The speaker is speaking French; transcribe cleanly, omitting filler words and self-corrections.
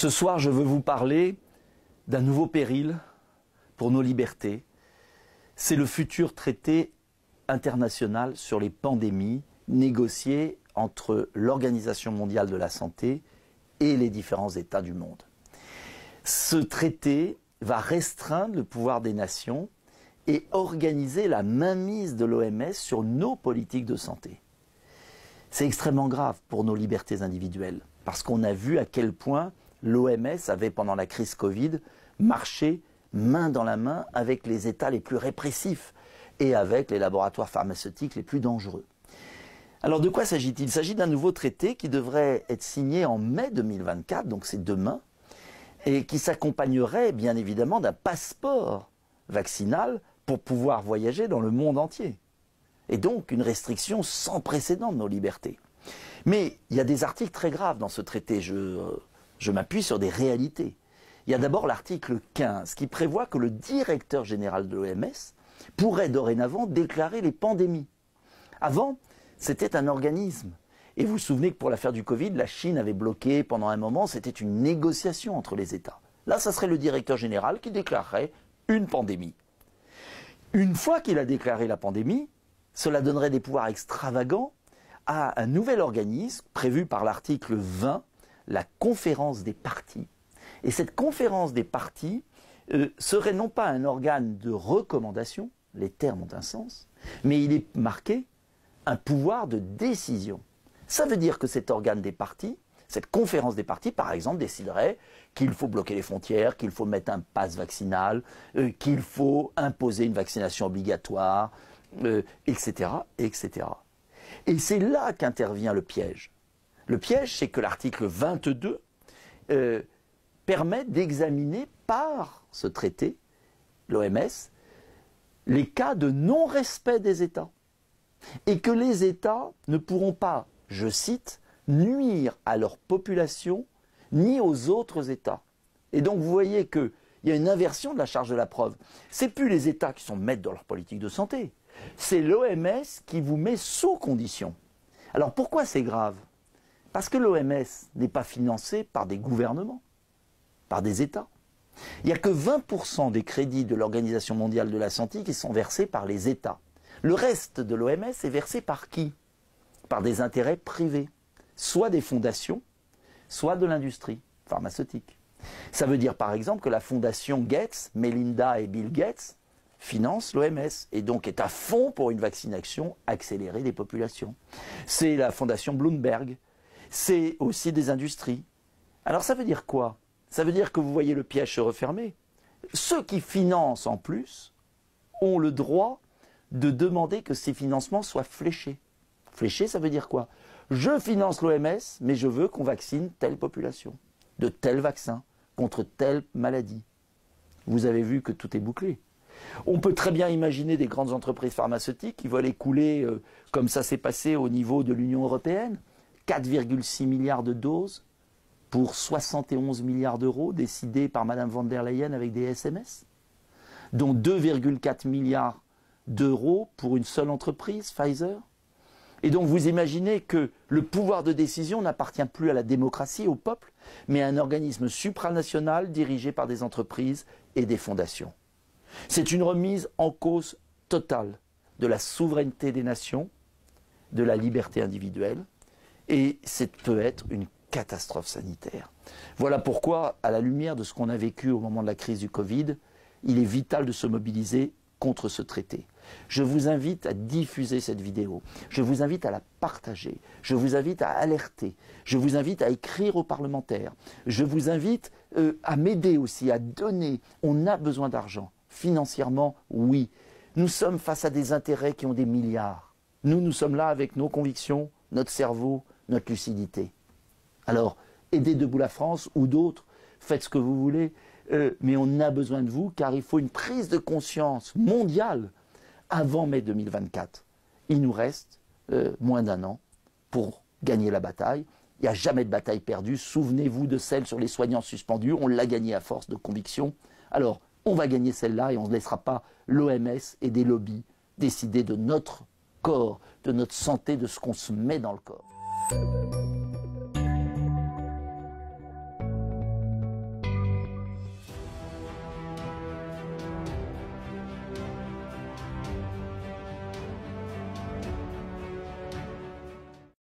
Ce soir, je veux vous parler d'un nouveau péril pour nos libertés. C'est le futur traité international sur les pandémies négocié entre l'Organisation mondiale de la santé et les différents États du monde. Ce traité va restreindre le pouvoir des nations et organiser la mainmise de l'OMS sur nos politiques de santé. C'est extrêmement grave pour nos libertés individuelles, parce qu'on a vu à quel point l'OMS avait, pendant la crise Covid, marché main dans la main avec les États les plus répressifs et avec les laboratoires pharmaceutiques les plus dangereux. Alors de quoi s'agit-il? Il s'agit d'un nouveau traité qui devrait être signé en mai 2024, donc c'est demain, et qui s'accompagnerait bien évidemment d'un passeport vaccinal pour pouvoir voyager dans le monde entier. Et donc une restriction sans précédent de nos libertés. Mais il y a des articles très graves dans ce traité, je m'appuie sur des réalités. Il y a d'abord l'article 15 qui prévoit que le directeur général de l'OMS pourrait dorénavant déclarer les pandémies. Avant, c'était un organisme. Et vous vous souvenez que pour l'affaire du Covid, la Chine avait bloqué pendant un moment, c'était une négociation entre les États. Là, ça serait le directeur général qui déclarerait une pandémie. Une fois qu'il a déclaré la pandémie, cela donnerait des pouvoirs extravagants à un nouvel organisme prévu par l'article 20, la conférence des parties. Et cette conférence des parties serait non pas un organe de recommandation, les termes ont un sens, mais il est marqué un pouvoir de décision. Ça veut dire que cet organe des parties, cette conférence des parties, par exemple, déciderait qu'il faut bloquer les frontières, qu'il faut mettre un pass vaccinal, qu'il faut imposer une vaccination obligatoire, etc., etc. Et c'est là qu'intervient le piège. Le piège, c'est que l'article 22 permet d'examiner par ce traité, l'OMS, les cas de non-respect des États. Et que les États ne pourront pas, je cite, nuire à leur population ni aux autres États. Et donc vous voyez qu'il y a une inversion de la charge de la preuve. Ce n'est plus les États qui sont maîtres dans leur politique de santé. C'est l'OMS qui vous met sous condition. Alors pourquoi c'est grave? Parce que l'OMS n'est pas financée par des gouvernements, par des États. Il n'y a que 20% des crédits de l'Organisation mondiale de la santé qui sont versés par les États. Le reste de l'OMS est versé par qui? Par des intérêts privés, soit des fondations, soit de l'industrie pharmaceutique. Ça veut dire par exemple que la fondation Gates, Melinda et Bill Gates, finance l'OMS et donc est à fond pour une vaccination accélérée des populations. C'est la fondation Bloomberg, c'est aussi des industries. Alors ça veut dire quoi? Ça veut dire que vous voyez le piège se refermer. Ceux qui financent en plus ont le droit de demander que ces financements soient fléchés. Fléchés, ça veut dire quoi? Je finance l'OMS, mais je veux qu'on vaccine telle population, de tel vaccin, contre telle maladie. Vous avez vu que tout est bouclé. On peut très bien imaginer des grandes entreprises pharmaceutiques qui veulent écouler, comme ça s'est passé au niveau de l'Union européenne, 4,6 milliards de doses pour 71 milliards d'euros décidés par Mme von der Leyen avec des SMS, dont 2,4 milliards d'euros pour une seule entreprise, Pfizer. Et donc vous imaginez que le pouvoir de décision n'appartient plus à la démocratie, au peuple, mais à un organisme supranational dirigé par des entreprises et des fondations. C'est une remise en cause totale de la souveraineté des nations, de la liberté individuelle, et ça peut être une catastrophe sanitaire. Voilà pourquoi, à la lumière de ce qu'on a vécu au moment de la crise du Covid, il est vital de se mobiliser contre ce traité. Je vous invite à diffuser cette vidéo, je vous invite à la partager, je vous invite à alerter, je vous invite à écrire aux parlementaires, je vous invite à m'aider aussi, à donner. On a besoin d'argent. Financièrement, oui. Nous sommes face à des intérêts qui ont des milliards. Nous sommes là avec nos convictions, notre cerveau, notre lucidité. Alors, aidez Debout la France ou d'autres, faites ce que vous voulez, mais on a besoin de vous car il faut une prise de conscience mondiale avant mai 2024. Il nous reste moins d'un an pour gagner la bataille. Il n'y a jamais de bataille perdue. Souvenez-vous de celle sur les soignants suspendus. On l'a gagnée à force de conviction. Alors, on va gagner celle-là et on ne laissera pas l'OMS et des lobbies décider de notre corps, de notre santé, de ce qu'on se met dans le corps.